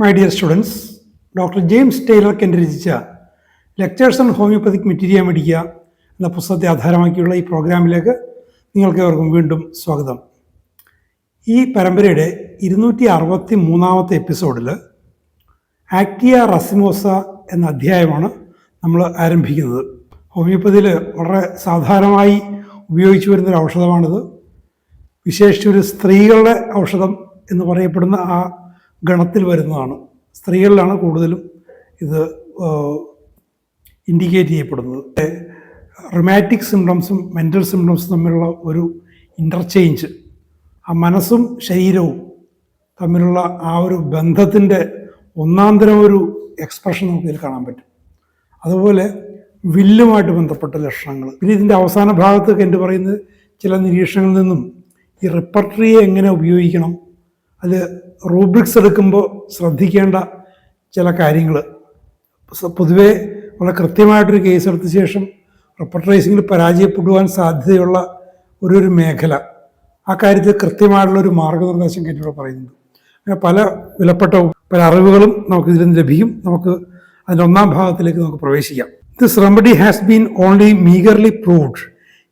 My dear students, doctor James Tyler Kent രചിച്ച lectures on homoeopathic materia medica എന്ന പുസ്തകത്തെ ആധാരമാക്കിയുള്ള ഈ പ്രോഗ്രാമിലേക്ക് നിങ്ങൾക്ക് ഏവർക്കും വീണ്ടും സ്വാഗതം. ഈ പരമ്പരയുടെ 263 എപ്പിസോഡിൽ ആക്ടിയ റസിമോസ എന്ന അധ്യായമാണ് നമ്മൾ ആരംഭിക്കുന്നത്. ഹോമിയോപ്പതിയിൽ വളരെ സാധാരണമായി ഉപയോഗിച്ചു വരുന്നൊരു ഔഷധമാണിത്. വിശേഷിച്ചൊരു സ്ത്രീകളുടെ ഔഷധം എന്ന് പറയപ്പെടുന്ന ആ ഗണത്തിൽ വരുന്നതാണ്. സ്ത്രീകളിലാണ് കൂടുതലും ഇത് ഇൻഡിക്കേറ്റ് ചെയ്യപ്പെടുന്നത്. റൊമാറ്റിക് സിംറ്റംസും മെൻ്റൽ സിംറ്റംസും തമ്മിലുള്ള ഒരു ഇൻ്റർചേഞ്ച്, ആ മനസ്സും ശരീരവും തമ്മിലുള്ള ആ ഒരു ബന്ധത്തിൻ്റെ ഒന്നാന്തരം ഒരു എക്സ്പ്രഷൻ നമുക്കിതിൽ കാണാൻ പറ്റും. അതുപോലെ വില്ലുമായിട്ട് ബന്ധപ്പെട്ട ലക്ഷണങ്ങൾ. പിന്നെ ഇതിൻ്റെ അവസാന ഭാഗത്തൊക്കെ എൻ്റെ പറയുന്നത് ചില നിരീക്ഷണങ്ങളിൽ നിന്നും ഈ റിപ്പർട്ടറിയെ എങ്ങനെ ഉപയോഗിക്കണം, അത് റൂബ്രിക്സ് എടുക്കുമ്പോൾ ശ്രദ്ധിക്കേണ്ട ചില കാര്യങ്ങൾ, പൊതുവേ വളരെ കൃത്യമായിട്ടൊരു കേസ് എടുത്ത ശേഷം റിപ്പർട്ടറൈസിങ്ങിൽ പരാജയപ്പെടുവാൻ സാധ്യതയുള്ള ഒരു മേഖല, ആ കാര്യത്തിൽ കൃത്യമായിട്ടുള്ളൊരു മാർഗനിർദ്ദേശം കേട്ടിവിടെ പറയുന്നുണ്ട്. അങ്ങനെ പല വിലപ്പെട്ട പല അറിവുകളും നമുക്കിതിൽ നിന്ന് ലഭിക്കും. നമുക്ക് അതിൻ്റെ ഒന്നാം ഭാഗത്തിലേക്ക് നമുക്ക് പ്രവേശിക്കാം. This remedy has been only meagrely proved,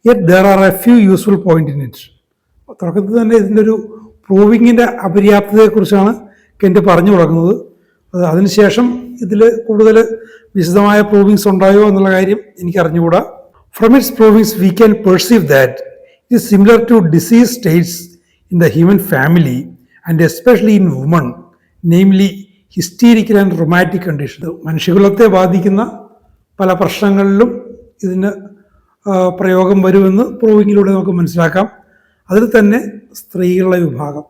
yet there are a few useful point in it. തുടക്കത്തിൽ തന്നെ ഇതിൻ്റെ ഒരു പ്രൂവിങ്ങിൻ്റെ അപര്യാപ്തതയെക്കുറിച്ചാണ് കെൻ്റ് പറഞ്ഞു തുടങ്ങുന്നത്. അതിനുശേഷം ഇതിൽ കൂടുതൽ വിശദമായ പ്രൂവിങ്സ് ഉണ്ടായോ എന്നുള്ള കാര്യം എനിക്ക് അറിഞ്ഞുകൂടാ. From its provings we can perceive that it is similar to disease states in the human family and especially in woman, namely hysterical and rheumatic condition. മനുഷ്യകുലത്തെ ബാധിക്കുന്ന പല പ്രശ്നങ്ങളിലും ഇതിന് പ്രയോഗം വരുമെന്ന് പ്രൂവിങ്ങിലൂടെ നമുക്ക് മനസ്സിലാക്കാം. അതിൽ തന്നെ സ്ത്രീകളുടെ വിഭാഗം,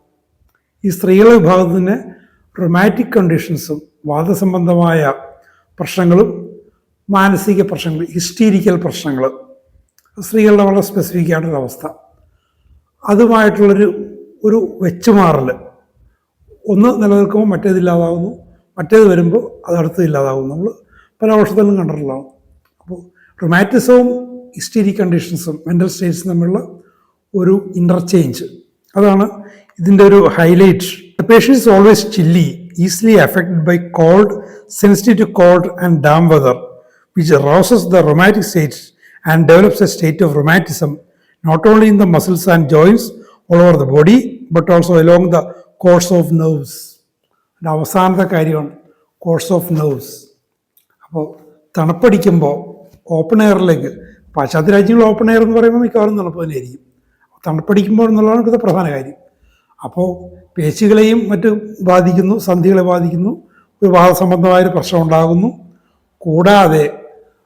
ഈ സ്ത്രീകളുടെ വിഭാഗത്തിൽ തന്നെ റൊമാറ്റിക് കണ്ടീഷൻസും വാദസംബന്ധമായ പ്രശ്നങ്ങളും മാനസിക പ്രശ്നങ്ങൾ, ഹിസ്റ്റീരിക്കൽ പ്രശ്നങ്ങൾ, സ്ത്രീകളുടെ വളരെ സ്പെസിഫിക് ആയിട്ടൊരവസ്ഥ, അതുമായിട്ടുള്ളൊരു വെച്ചുമാറൽ. ഒന്ന് നിലനിൽക്കുമ്പോൾ മറ്റേതില്ലാതാകുന്നു, മറ്റേത് വരുമ്പോൾ അതടുത്ത് ഇല്ലാതാകുന്നു. നമ്മൾ പല ഔഷധങ്ങളും കണ്ടിട്ടുള്ളതാണ്. അപ്പോൾ റൊമാറ്റിസവും ഹിസ്റ്റീരിക് കണ്ടീഷൻസും മെൻ്റൽ സ്റ്റേറ്റ്സും തമ്മിലുള്ള ഒരു ഇൻ്റർചേഞ്ച്, അതാണ് ഇതിൻ്റെ ഒരു highlight. The patient is always chilly, easily affected by cold, sensitive to cold and damp weather, which arouses the rheumatic states and develops a state of rheumatism not only in the muscles and joints all over the body but also along the course of nerves. അവസാനത്തെ കാര്യമാണ് course of nerves. അപ്പോൾ തണുപ്പടിക്കുമ്പോൾ open എയറിലേക്ക്, പാശ്ചാത്യ രാജ്യങ്ങളിൽ open air എന്ന് പറയുമ്പോൾ മിക്കവാറും തണുപ്പ് തന്നെയായിരിക്കും. തണുപ്പടിക്കുമ്പോൾ എന്നുള്ളതാണ് ഇപ്പോഴത്തെ പ്രധാന കാര്യം. അപ്പോൾ പേശികളെയും മറ്റ് ബാധിക്കുന്നു, സന്ധികളെ ബാധിക്കുന്നു, ഒരു വാദസംബന്ധമായൊരു പ്രശ്നം ഉണ്ടാകുന്നു. കൂടാതെ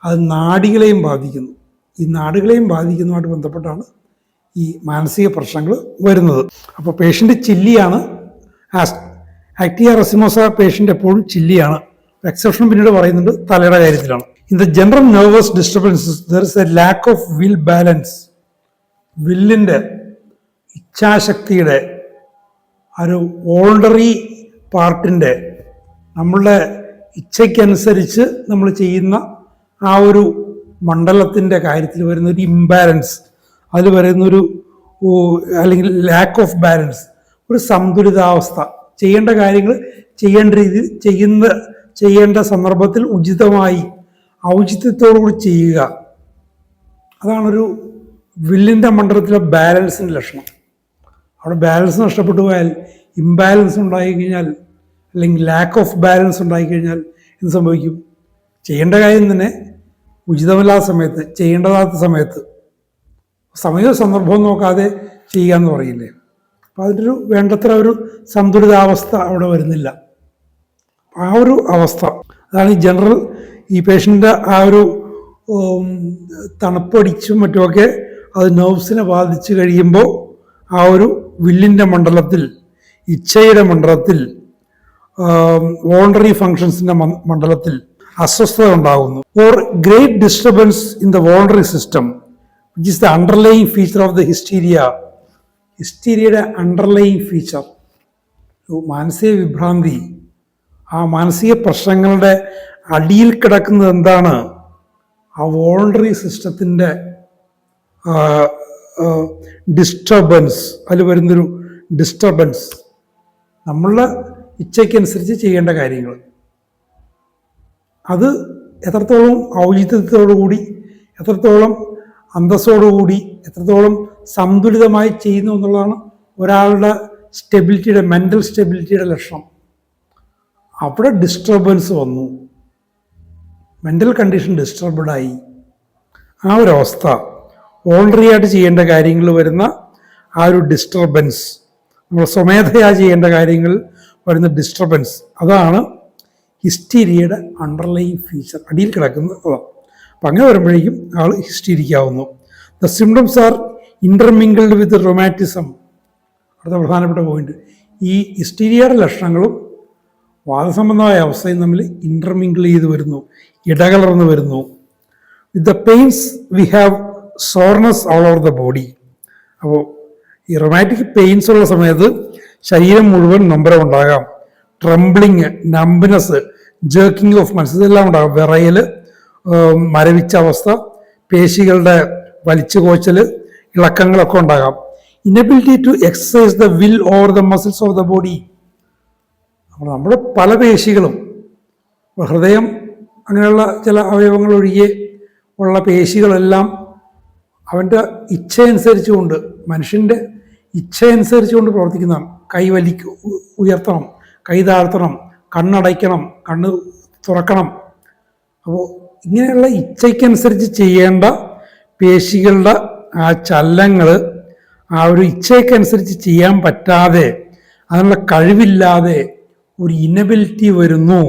അത് നാഡികളെയും ബാധിക്കുന്നു. ഈ നാടുകളെയും ബാധിക്കുന്നതുമായിട്ട് ബന്ധപ്പെട്ടാണ് ഈ മാനസിക പ്രശ്നങ്ങൾ വരുന്നത്. അപ്പോൾ പേഷ്യൻ്റ് ചില്ലിയാണ്. ആക്ടിയ റസിമോസ പേഷ്യൻ്റ് എപ്പോഴും ചില്ലിയാണ്. എക്സെപ്ഷൻ പിന്നീട് പറയുന്നുണ്ട് തലയുടെ കാര്യത്തിലാണ്. In the general nervous disturbances there is a lack of will balance. വില്ലിൻ്റെ, ഇച്ഛാശക്തിയുടെ, ഒരു വോളണ്ടറി പാർട്ടിൻ്റെ, നമ്മളുടെ ഇച്ഛയ്ക്കനുസരിച്ച് നമ്മൾ ചെയ്യുന്ന ആ ഒരു മണ്ഡലത്തിൻ്റെ കാര്യത്തിൽ വരുന്നൊരു ഇംബാലൻസ്, അതിൽ വരുന്നൊരു അല്ലെങ്കിൽ ലാക്ക് ഓഫ് ബാലൻസ്, ഒരു സന്തുലിതാവസ്ഥ, ചെയ്യേണ്ട കാര്യങ്ങൾ ചെയ്യേണ്ട രീതിയിൽ ചെയ്യേണ്ട സന്ദർഭത്തിൽ ഉചിതമായി ഔചിത്യത്തോടുകൂടി ചെയ്യുക, അതാണൊരു വില്ലിൻ്റെ മണ്ഡലത്തിലെ ബാലൻസിൻ്റെ ലക്ഷണം. അവിടെ ബാലൻസ് നഷ്ടപ്പെട്ടു പോയാൽ, ഇംബാലൻസ് ഉണ്ടായിക്കഴിഞ്ഞാൽ, അല്ലെങ്കിൽ ലാക്ക് ഓഫ് ബാലൻസ് ഉണ്ടായിക്കഴിഞ്ഞാൽ എന്ത് സംഭവിക്കും? ചെയ്യേണ്ട കാര്യം തന്നെ ഉചിതമല്ലാത്ത സമയത്ത്, ചെയ്യേണ്ടതാത്ത സമയത്ത്, സമയവും സന്ദർഭവും നോക്കാതെ ചെയ്യുക എന്ന് പറയില്ലേ. അപ്പോൾ അതിൻ്റെ ഒരു വേണ്ടത്ര ഒരു സന്തുലിതാവസ്ഥ അവിടെ വരുന്നില്ല. ആ ഒരു അവസ്ഥ, അതാണ് ഈ ജനറൽ ഈ പേഷ്യൻ്റെ ആ ഒരു തണുപ്പടിച്ചും മറ്റുമൊക്കെ അത് നെർവ്സിനെ ബാധിച്ച് കഴിയുമ്പോൾ ആ ഒരു വില്ലിൻ്റെ മണ്ഡലത്തിൽ, ഇച്ഛയുടെ മണ്ഡലത്തിൽ, വോളണ്ടറി ഫങ്ഷൻസിൻ്റെ മണ്ഡലത്തിൽ അസ്വസ്ഥത ഉണ്ടാകുന്നു. Or great disturbance in the voluntary system which is the underlying feature of the hysteria. ഹിസ്റ്റീരിയയുടെ അണ്ടർലൈയിങ് ഫീച്ചർ, മാനസിക വിഭ്രാന്തി, ആ മാനസിക പ്രശ്നങ്ങളുടെ അടിയിൽ കിടക്കുന്നത് എന്താണ്? ആ വോളണ്ടറി സിസ്റ്റത്തിൻ്റെ ഡിസ്റ്റർബൻസ്, അതിൽ വരുന്നൊരു ഡിസ്റ്റർബൻസ്. നമ്മളുടെ ഇച്ഛയ്ക്കനുസരിച്ച് ചെയ്യേണ്ട കാര്യങ്ങൾ. അത് എത്രത്തോളം ഔചിത്യത്തോടുകൂടി, എത്രത്തോളം അന്തസ്സോടുകൂടി, എത്രത്തോളം സന്തുലിതമായി ചെയ്യുന്നു എന്നുള്ളതാണ് ഒരാളുടെ സ്റ്റെബിലിറ്റിയുടെ, മെൻ്റൽ സ്റ്റെബിലിറ്റിയുടെ ലക്ഷണം. അവിടെ ഡിസ്റ്റർബൻസ് വന്നു, മെൻ്റൽ കണ്ടീഷൻ ഡിസ്റ്റർബ്ഡായി. ആ ഒരവസ്ഥ, വോളണ്ടറി ആയിട്ട് ചെയ്യേണ്ട കാര്യങ്ങൾ വരുന്ന ആ ഒരു ഡിസ്റ്റർബൻസ്, നമ്മൾ സ്വമേധയാ ചെയ്യേണ്ട കാര്യങ്ങൾ വരുന്ന ഡിസ്റ്റർബൻസ്, അതാണ് ഹിസ്റ്റീരിയയുടെ അണ്ടർലൈൻ ഫീച്ചർ, അടിയിൽ കിടക്കുന്നത് അതാണ്. അപ്പം അങ്ങനെ വരുമ്പോഴേക്കും ആൾ ഹിസ്റ്റീരിക്കാവുന്നു. ദ സിംറ്റംസ് ആർ ഇൻ്റർമിങ്കിൾഡ് വിത്ത് റൊമാറ്റിസം. അടുത്ത പ്രധാനപ്പെട്ട പോയിന്റ്, ഈ ഹിസ്റ്റീരിയയുടെ ലക്ഷണങ്ങളും വാദസംബന്ധമായ അവസ്ഥയും തമ്മിൽ ഇൻ്റർമിങ്കിൾ ചെയ്ത് വരുന്നു, ഇടകലർന്ന് വരുന്നു. With the pains we have soreness all over the body. അപ്പോൾ ഈ റൊമാറ്റിക് പെയിൻസ് ഉള്ള സമയത്ത് ശരീരം മുഴുവൻ നൊമ്പരം ഉണ്ടാകാം, ട്രംബ്ലിങ്, നംബ്നെസ്, ജേർക്കിംഗ് ഓഫ് മസിൽസ് ഇതെല്ലാം ഉണ്ടാകും, വിറയൽ, മരവിച്ച അവസ്ഥ, പേശികളുടെ വലിച്ചു കോച്ചൽ, ഇളക്കങ്ങളൊക്കെ ഉണ്ടാകാം. Inability to exercise the will over the muscles of the body. അപ്പോൾ നമ്മുടെ പല പേശികളും, ഹൃദയം അങ്ങനെയുള്ള ചില അവയവങ്ങൾ ഒഴികെ ഉള്ള പേശികളെല്ലാം അവൻ്റെ ഇച്ഛയനുസരിച്ചുകൊണ്ട്, മനുഷ്യൻ്റെ ഇച്ഛയനുസരിച്ചുകൊണ്ട് പ്രവർത്തിക്കുന്നതാണ്. കൈ ഉയർത്തണം, കൈ താഴ്ത്തണം, കണ്ണടയ്ക്കണം, കണ്ണ് തുറക്കണം. അപ്പോൾ ഇങ്ങനെയുള്ള ഇച്ഛയ്ക്കനുസരിച്ച് ചെയ്യേണ്ട പേശികളുടെ ആ ചലനങ്ങൾ ആ ഒരു ഇച്ഛയ്ക്കനുസരിച്ച് ചെയ്യാൻ പറ്റാതെ, അതിനുള്ള കഴിവില്ലാതെ ഒരു ഇനബിലിറ്റി വരുന്നു.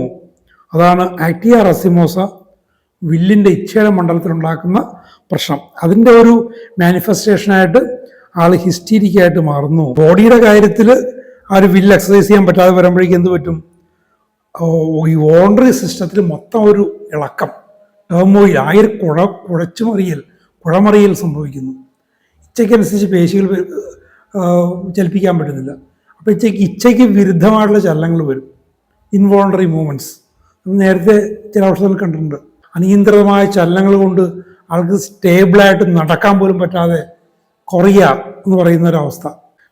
അതാണ് ആക്ടിയ റെസിമോസ വില്ലിൻ്റെ ഇച്ഛയുടെ മണ്ഡലത്തിലുണ്ടാക്കുന്ന പ്രശ്നം. അതിൻ്റെ ഒരു മാനിഫെസ്റ്റേഷനായിട്ട് ആൾ ഹിസ്റ്റീരിക്കായിട്ട് മാറുന്നു. ബോഡിയുടെ കാര്യത്തിൽ ആ ഒരു വില്ല് എക്സസൈസ് ചെയ്യാൻ പറ്റാതെ വരുമ്പോഴേക്കും എന്ത് പറ്റും? ഈ വോളണ്ടറി സിസ്റ്റത്തിൽ മൊത്തം ഒരു ഇളക്കം, ടേമോയിൽ, കുഴമറിയൽ സംഭവിക്കുന്നു. ഇച്ഛയ്ക്കനുസരിച്ച് പേശികൾ ചലിപ്പിക്കാൻ പറ്റുന്നില്ല. അപ്പോൾ ഇച്ഛയ്ക്ക് വിരുദ്ധമായിട്ടുള്ള ചലനങ്ങൾ വരും, ഇൻവോളണ്ടറി മൂവ്മെൻറ്റ്സ്. നേരത്തെ ചില ഔഷധങ്ങൾ കണ്ടിട്ടുണ്ട്. അനിയന്ത്രിതമായ ചലനങ്ങൾ കൊണ്ട് ആൾക്ക് സ്റ്റേബിളായിട്ട് നടക്കാൻ പോലും പറ്റാതെ കുറയുക എന്ന് പറയുന്ന ഒരവസ്ഥ.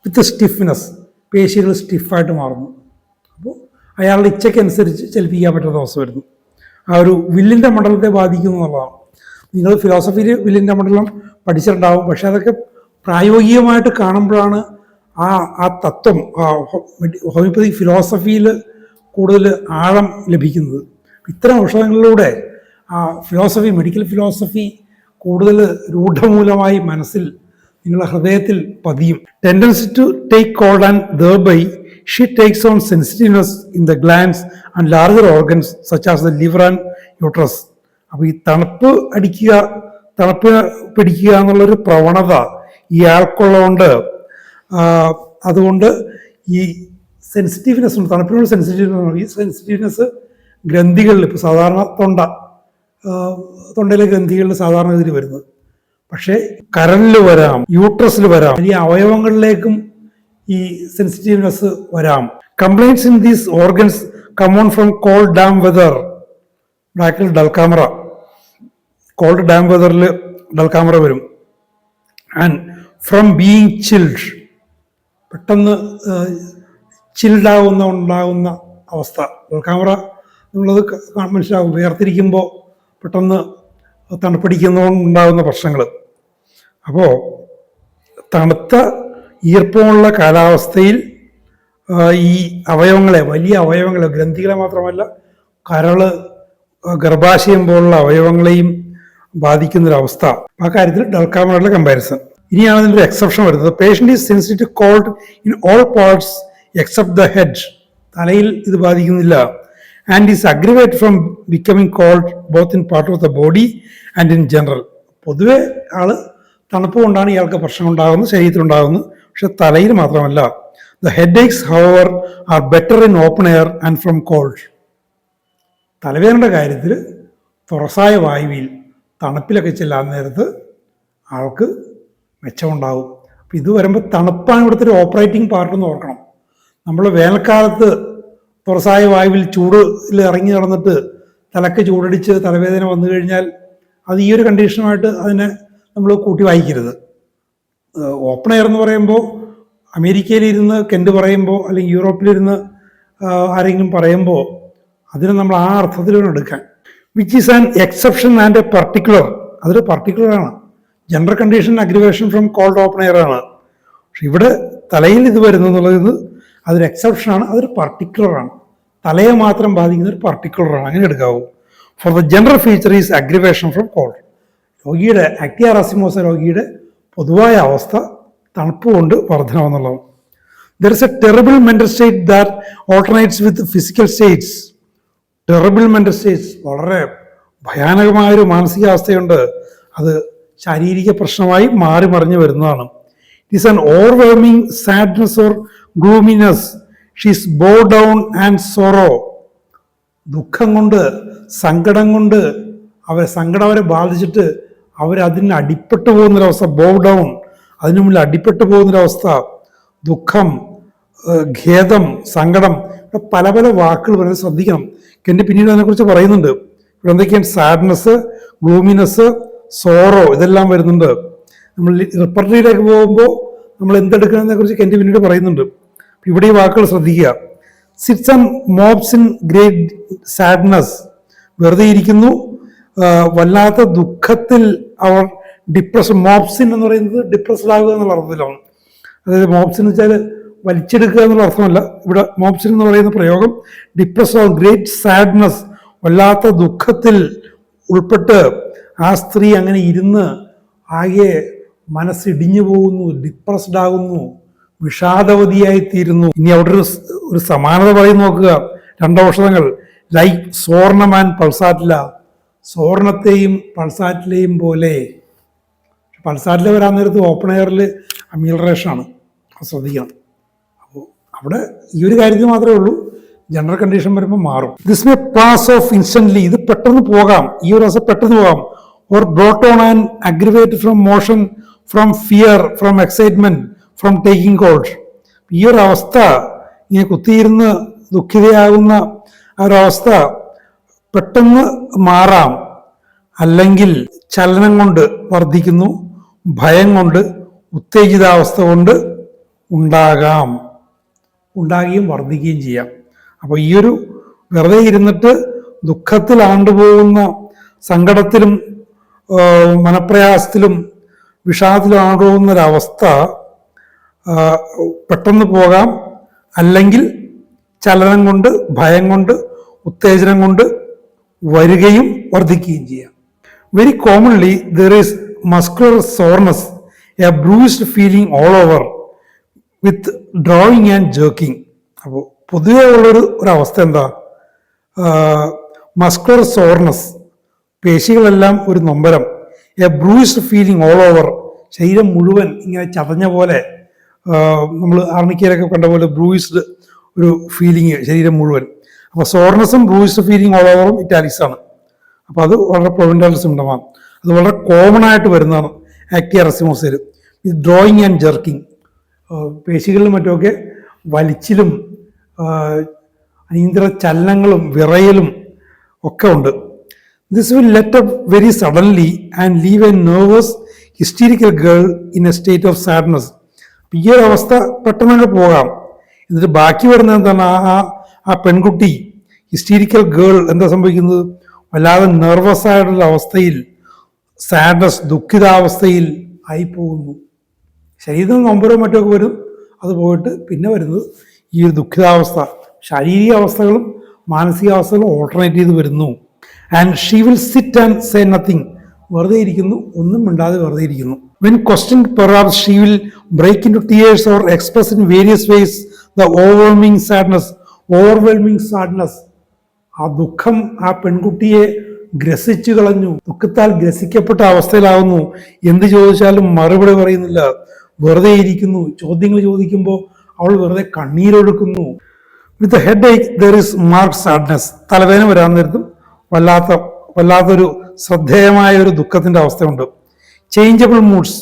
വിത്ത് സ്റ്റിഫ്നെസ്, പേശികൾ സ്റ്റിഫായിട്ട് മാറുന്നു. അപ്പോൾ അയാളുടെ ഇച്ഛയ്ക്കനുസരിച്ച് ചലിപ്പിക്കാൻ പറ്റാത്ത അവസ്ഥ വരുന്നു. ആ ഒരു വില്ലിൻ്റെ മണ്ഡലത്തെ ബാധിക്കുന്നു എന്നുള്ളതാണ്. നിങ്ങൾ ഫിലോസഫിയിൽ വില്ലിൻ്റെ മണ്ഡലം പഠിച്ചിട്ടുണ്ടാവും, പക്ഷെ അതൊക്കെ പ്രായോഗികമായിട്ട് കാണുമ്പോഴാണ് ആ തത്വം, ഹോമിയോപ്പതിക് ഫിലോസഫിയിൽ കൂടുതൽ ആഴം ലഭിക്കുന്നത്. ഇത്തരം ഔഷധങ്ങളിലൂടെ ആ ഫിലോസഫി, മെഡിക്കൽ ഫിലോസഫി കൂടുതൽ രൂഢമൂലമായി മനസ്സിൽ, നിങ്ങളുടെ ഹൃദയത്തിൽ പതിയും. Tendency to take cold and thereby she takes on sensitiveness in the glands and larger organs such as the liver and uterus. അപ്പോൾ ഈ തണുപ്പ് പിടിക്കുക എന്നുള്ളൊരു പ്രവണത ഇയാൾക്കുള്ളതുകൊണ്ട്, അതുകൊണ്ട് ഈ സെൻസിറ്റീവ്നെസ് ഉണ്ട്, തണുപ്പിനുള്ള സെൻസിറ്റീവ്നെസ്. ഈ സെൻസിറ്റീവ്നെസ് ഗ്രന്ഥികളിൽ, ഇപ്പോൾ സാധാരണ തൊണ്ടയിലെ ഗ്രന്ഥികളിൽ സാധാരണ ഇതിൽ വരുന്നത്, പക്ഷേ കരളിൽ വരാം, യൂട്രസിൽ വരാം, ഈ അവയവങ്ങളിലേക്കും ഈ സെൻസിറ്റീവ്നെസ് വരാം. Complaints in these organs come on from cold damp weather. ബ്ലാക്കിൽ ഡൽക്കാമറ, കോൾഡ് ഡാം വെതറിൽ ഡൽക്കാമറ വരും. ആൻഡ് ഫ്രം ബീയിങ് ചിൽഡ്, പെട്ടെന്ന് ഉണ്ടാകുന്ന അവസ്ഥ. ഡൽക്കാമറ എന്നുള്ളത് മനസ്സിലാകും, വേർതിരിക്കുമ്പോൾ പെട്ടെന്ന് തണുപ്പടിക്കുന്നതുകൊണ്ടുണ്ടാകുന്ന പ്രശ്നങ്ങൾ. അപ്പോൾ തണുത്ത ഈർപ്പമുള്ള കാലാവസ്ഥയിൽ ഈ അവയവങ്ങളെ, വലിയ അവയവങ്ങളെ, ഗ്രന്ഥികളെ മാത്രമല്ല കരള്, ഗർഭാശയം പോലുള്ള അവയവങ്ങളെയും ബാധിക്കുന്നൊരവസ്ഥ. ആ കാര്യത്തിൽ ഡൽക്കാമറയുടെ കമ്പാരിസൺ. ഇനിയാണ് അതിൻ്റെ ഒരു എക്സെപ്ഷൻ വരുന്നത്. Patient is sensitive cold in all parts except the head. തലയിൽ ഇത് ബാധിക്കുന്നില്ല. And is aggravate from becoming cold both in part of the body and in general. പൊതുവെ തണുപ്പ് കൊണ്ടാണ് ഇയാൾക്ക് പ്രശ്നം ഉണ്ടാകുന്നത്, ശരീരത്തിലുണ്ടാകുന്നത്, പക്ഷെ തലയിൽ മാത്രമല്ല. The headaches however are better in open air and from cold. തലവേദനയുടെ കാര്യത്തിൽ തുറസായ വായുവിൽ തണുപ്പിലൊക്കെ ചെല്ലാൻ നേരത്ത് ആൾക്ക് മെച്ചമുണ്ടാകും. അപ്പം ഇത് വരുമ്പോൾ തണുപ്പാണ് ഇവിടുത്തെ ഒരു ഓപ്പറേറ്റിംഗ് പാർട്ടെന്ന് ഓർക്കണം. നമ്മൾ വേനൽക്കാലത്ത് തുറസായ വായുവിൽ ചൂടിൽ ഇറങ്ങി നടന്നിട്ട് തലക്ക് ചൂടടിച്ച് തലവേദന വന്നു കഴിഞ്ഞാൽ അത് ഈ ഒരു കണ്ടീഷനുമായിട്ട് അതിനെ നമ്മൾ കൂട്ടി വായിക്കരുത്. ഓപ്പൺ എയർ എന്ന് പറയുമ്പോൾ അമേരിക്കയിലിരുന്ന് കെൻഡ് പറയുമ്പോൾ, അല്ലെങ്കിൽ യൂറോപ്പിലിരുന്ന് ആരെങ്കിലും പറയുമ്പോൾ അതിനെ നമ്മൾ ആ അർത്ഥത്തിൽ വേണം എടുക്കാൻ. Which is an exception and a particular. അതൊരു പർട്ടിക്കുലറാണ്. General condition aggravation from cold open air ആണ്. പക്ഷെ ഇവിടെ തലയിൽ ഇത് വരുന്നു എന്നുള്ളത് അതൊരു എക്സെപ്ഷനാണ്, അതൊരു പർട്ടിക്കുലറാണ്. തലയെ മാത്രം ബാധിക്കുന്ന ഒരു പർട്ടിക്കുലറാണ്, അങ്ങനെ എടുക്കാവൂ. ഫോർ ദ ജനറൽ ഫീച്ചർ ഈസ് അഗ്രിവേഷൻ ഫ്രം കോൾഡ്. രോഗിയുടെ ആക്ടിയ റാസിമോസ രോഗിയുടെ പൊതുവായ അവസ്ഥ തണുപ്പ് കൊണ്ട് വർധനമെന്നുള്ളതാണ്. There is a terrible mental state that alternates with physical states. Terrible mental states, വളരെ ഭയാനകമായൊരു മാനസികാവസ്ഥയുണ്ട്. അത് ശാരീരിക പ്രശ്നമായി മാറി മറിഞ്ഞു വരുന്നതാണ്. It is an overwhelming sadness or gloominess. She is bow down and sorrow. ദുഃഖം കൊണ്ട്, സങ്കടം കൊണ്ട് സങ്കടം അവരെ ബാധിച്ചിട്ട് അവരതിന് അടിപ്പെട്ടു പോകുന്നൊരവസ്ഥ. ബോ ഡൗൺ, അതിനു മുന്നിൽ അടിപ്പെട്ടു പോകുന്നൊരവസ്ഥ. ദുഃഖം, ഖേദം, സങ്കടം, പല പല വാക്കുകൾ വളരെ ശ്രദ്ധിക്കണം. കെന്റി പിന്നീട് അതിനെക്കുറിച്ച് പറയുന്നുണ്ട്. ഇവിടെ എന്തൊക്കെയാണ്? സാഡ്നെസ്, ഗ്ലൂമിനെസ്, സോറോ, ഇതെല്ലാം വരുന്നുണ്ട്. നമ്മൾ റിപ്പർട്ടറിയിലേക്ക് പോകുമ്പോൾ നമ്മൾ എന്തെടുക്കണമെന്നെ കുറിച്ച് കെന്റി പിന്നീട് പറയുന്നുണ്ട്. ഇവിടെ ഈ വാക്കുകൾ ശ്രദ്ധിക്കുക. Sits and mopes in great sadness. വെറുതെ ഇരിക്കുന്നു, വല്ലാത്ത ദുഃഖത്തിൽ അവർ ഡിപ്രഷൻ. മോബ്സിൻ എന്ന് പറയുന്നത് ഡിപ്രസ്ഡ് ആകുക എന്നുള്ള അർത്ഥത്തിലാണ്. അതായത് മോബ്സിൻ എന്ന് വെച്ചാൽ വലിച്ചെടുക്കുക എന്നുള്ള അർത്ഥമല്ല. ഇവിടെ മോബ്സിൻ എന്ന് പറയുന്ന പ്രയോഗം ഡിപ്രസ്ഡ് ആകും, ഗ്രേറ്റ് സാഡ്നെസ്, വല്ലാത്ത ദുഃഖത്തിൽ ഉൾപ്പെട്ട് ആ സ്ത്രീ അങ്ങനെ ഇരുന്ന് ആകെ മനസ്സിടിഞ്ഞു പോകുന്നു, ഡിപ്രസ്ഡ് ആകുന്നു, വിഷാദവതിയായിത്തീരുന്നു. ഇനി അവിടെ ഒരു സമാനത പറയും നോക്കുക. 2 ഔഷധങ്ങൾ. Like സോർണം and പൾസാറ്റില. സോർണത്തെയും പൾസാറ്റിലെയും പോലെ. പൾസാറ്റില വരാൻ നേരത്ത് ഓപ്പൺ എയറിൽ അമീലറേഷനാണ്, ശ്രദ്ധിക്കണം. അപ്പോൾ അവിടെ ഈ ഒരു കാര്യത്തിൽ മാത്രമേ ഉള്ളൂ. ജനറൽ കണ്ടീഷൻ വരുമ്പോൾ മാറും. This may pass off instantly. ഇത് പെട്ടെന്ന് പോകാം, ഈ ഒരു അവസ്ഥ പെട്ടെന്ന് പോകാം. Or brought on and aggravate from motion, from fear, from excitement, from taking cold. ഈ ഒരു അവസ്ഥ, ഇങ്ങനെ കുത്തിയിരുന്ന് ദുഃഖിതയാകുന്ന ആ ഒരവസ്ഥ പെട്ടെന്ന് മാറാം. അല്ലെങ്കിൽ ചലനം കൊണ്ട് വർദ്ധിക്കുന്നു, ഭയം കൊണ്ട്, ഉത്തേജിതാവസ്ഥ കൊണ്ട് ഉണ്ടാകുകയും വർദ്ധിക്കുകയും ചെയ്യാം. അപ്പോൾ ഈ ഒരു വെറുതെ ഇരുന്നിട്ട് ദുഃഖത്തിൽ ആണ്ടുപോകുന്ന, സങ്കടത്തിലും മനപ്രയാസത്തിലും വിഷാദത്തിലും ആണ്ടുപോകുന്ന ഒരവസ്ഥ പെട്ടെന്ന് പോകാം. അല്ലെങ്കിൽ ചലനം കൊണ്ട്, ഭയം കൊണ്ട്, ഉത്തേജനം കൊണ്ട് വരികയും വർദ്ധിക്കുകയും ചെയ്യാം. Very commonly there is muscular soreness, a bruised feeling all over with drawing and jerking. അപ്പോൾ പൊതുവേ ഒരവസ്ഥ എന്താ? മസ്കുലർ സോർനെസ്, പേശികളെല്ലാം ഒരു നൊമ്പരം. A bruised feeling all over, ശരീരം മുഴുവൻ ഇങ്ങനെ ചതഞ്ഞ പോലെ. നമ്മൾ ആർമിക്കയിലൊക്കെ കണ്ട പോലെ ബ്രൂസ്ഡ് ഒരു ഫീലിംഗ് ശരീരം മുഴുവൻ. അപ്പോൾ സോർനെസ്സും ബ്രൂസ്ഡ് ഫീലിംഗ് ഓൾ ഓവറും ഇറ്റാലിക്സ് ആണ്. അപ്പോൾ അത് വളരെ പ്രൊവിൻ്റൽ സിംറ്റമാണ്. അത് വളരെ കോമൺ ആയിട്ട് വരുന്നതാണ് ആക്ടിയ റസിമോസയിൽ. ഇത് ഡ്രോയിങ് ആൻഡ് ജെർക്കിങ്, പേശികളിലും മറ്റുമൊക്കെ വലിച്ചിലും അനിയന്ത്രിത ചലനങ്ങളും വിറയലും ഒക്കെ ഉണ്ട്. This will let up very suddenly and leave A nervous ഹിസ്റ്റീരിക്കൽ girl in A state of sadness. ഈ ഒരു അവസ്ഥ പെട്ടെന്ന് പോകാം. എന്നിട്ട് ബാക്കി വരുന്നത് എന്താണ്? ആ പെൺകുട്ടി, ഹിസ്റ്റീരിക്കൽ ഗേൾ, എന്താ സംഭവിക്കുന്നത്? വല്ലാതെ നെർവസ് ആയിട്ടുള്ള അവസ്ഥയിൽ, സാഡ്നസ്, ദുഃഖിതാവസ്ഥയിൽ ആയി പോകുന്നു. ശരീരത്തിൽ നൊമ്പരോ മറ്റൊക്കെ വരും, അത് പോയിട്ട് പിന്നെ വരുന്നത് ഈ ഒരു ദുഃഖിതാവസ്ഥ. ശാരീരിക അവസ്ഥകളും മാനസികാവസ്ഥകളും ഓൾട്ടർനേറ്റ് ചെയ്ത് വരുന്നു. And she will sit and say nothing. വെറുതെ ഇരിക്കുന്നു, ഒന്നും മിണ്ടാതെ വെറുതെ ഇരിക്കുന്നു. When questioned perhaps she will break into tears or express in various ways the overwhelming sadness. Overwhelming sadness, ആ ദുഃഖം ആ പെൺകുട്ടിയെ ഗ്രസിച്ചു കളഞ്ഞു. ദുഃഖത്താൽ ഗ്രസിക്കപ്പെട്ട അവസ്ഥയിലാവുന്നു. എന്ത് ചോദിച്ചാലും മറുപടി പറയുന്നില്ല, വെറുതെ ഇരിക്കുന്നു. ചോദ്യങ്ങൾ ചോദിക്കുമ്പോൾ അവൾ വെറുതെ കണ്ണീരൊഴുക്കുന്നു. With head ache there is mark sadness. തലവേദന വരാൻ നേരത്തും വല്ലാത്തൊരു ശ്രദ്ധേയമായ ഒരു ദുഃഖത്തിന്റെ അവസ്ഥയുണ്ട്. ചേഞ്ചബിൾ മൂഡ്സ്,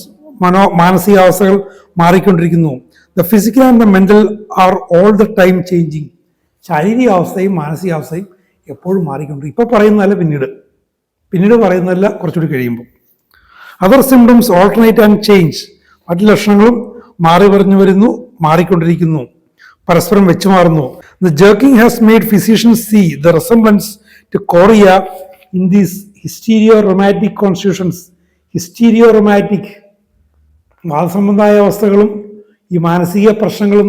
മാനസികാവസ്ഥകൾ മാറിക്കൊണ്ടിരിക്കുന്നു. The physical and the mental are all the time changing. ശാരീരികാവസ്ഥയും മാനസികാവസ്ഥയും എപ്പോഴും മാറിക്കൊണ്ടിരിക്കും. ഇപ്പോൾ പറയുന്നതല്ല, പിന്നീട് പറയുന്നതല്ല കുറച്ചുകൂടി കഴിയുമ്പോൾ. Other symptoms alternate and change. മറ്റു ലക്ഷണങ്ങളും മാറി പറഞ്ഞു വരുന്നു, മാറിക്കൊണ്ടിരിക്കുന്നു. പരസ്പരം വെച്ചുമാറുന്നു. The jerking has made physicians see the resemblance to chorea in these hysterio rheumatic constitutions. Hysterio rheumatic വാദസംബന്ധമായ അവസ്ഥകളും ഈ മാനസിക പ്രശ്നങ്ങളും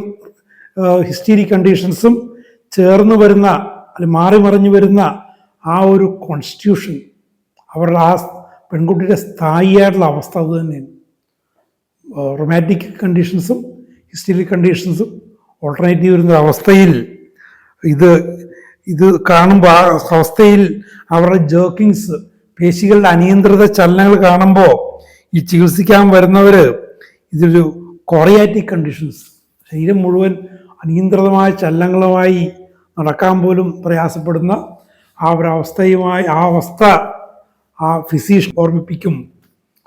ഹിസ്റ്റീരിക് കണ്ടീഷൻസും ചേർന്ന് വരുന്ന അല്ലെങ്കിൽ മാറി മറിഞ്ഞു വരുന്ന ആ ഒരു കോൺസ്റ്റിറ്റ്യൂഷൻ, അവരുടെ ആ പെൺകുട്ടിയുടെ സ്ഥായിയായിട്ടുള്ള അവസ്ഥ അത് തന്നെയാണ്. റൊമാറ്റിക് കണ്ടീഷൻസും ഹിസ്റ്റീരിക് കണ്ടീഷൻസും ഓൾട്ടർനേറ്റീവ് വരുന്ന അവസ്ഥയിൽ ഇത് കാണുമ്പോൾ ആ അവസ്ഥയിൽ അവരുടെ ജേർക്കിങ്സ്, പേശികളുടെ അനിയന്ത്രിത ചലനങ്ങൾ കാണുമ്പോൾ ഈ ചികിത്സിക്കാൻ വരുന്നവർ ഇതൊരു കൊറിയാറ്റിക് കണ്ടീഷൻസ്, ശരീരം മുഴുവൻ അനിയന്ത്രിതമായ ചലനങ്ങളുമായി നടക്കാൻ പോലും പ്രയാസപ്പെടുന്ന ആ ഒരവസ്ഥയുമായി ആ അവസ്ഥ ആ ഫിസിഷ്യൻ ഓർമ്മിപ്പിക്കും.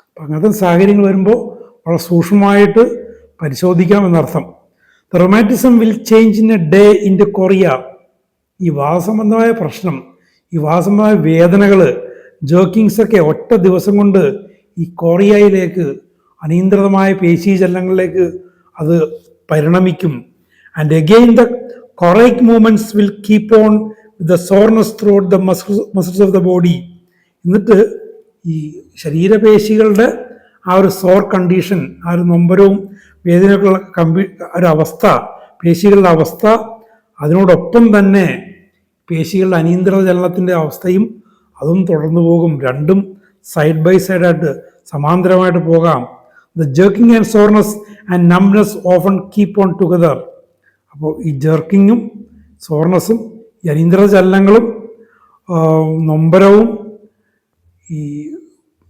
അപ്പം അങ്ങനത്തെ സാഹചര്യങ്ങൾ വരുമ്പോൾ വളരെ സൂക്ഷ്മമായിട്ട് പരിശോധിക്കാമെന്നർത്ഥം. The rheumatism will change in a day in the chorea. ഈ വാദസംബന്ധമായ പ്രശ്നം, ഈ വാദസംബന്ധമായ വേദനകൾ, ജേർക്കിങ്സൊക്കെ ഒറ്റ ദിവസം കൊണ്ട് ഈ കൊറിയയിലേക്ക് അനിയന്ത്രിതമായ പേശീചലനങ്ങളിലേക്ക് അത് പരിണമിക്കും. And again the choreic movements will keep on with the soreness throughout the muscles of the body. എന്നിട്ട് ഈ ശരീരപേശികളുടെ ആ ഒരു സോർ കണ്ടീഷൻ, ആ ഒരു നൊമ്പരവും വേദനയൊക്കെയുള്ള ഒരു അവസ്ഥ, പേശികളുടെ അവസ്ഥ, അതിനോടൊപ്പം തന്നെ പേശികളുടെ അനിയന്ത്രിത ചലനത്തിൻ്റെ അവസ്ഥയും അതും തുടർന്നു പോകും. രണ്ടും സൈഡ് ബൈ സൈഡായിട്ട് സമാന്തരമായിട്ട് പോകാം. The jerking and soreness and numbness often keep on together. അപ്പോൾ ഈ ജർക്കിങ്ങും സോർനെസ്സും ഈ അനിയന്ത്രിത ചലനങ്ങളും നൊമ്പരവും ഈ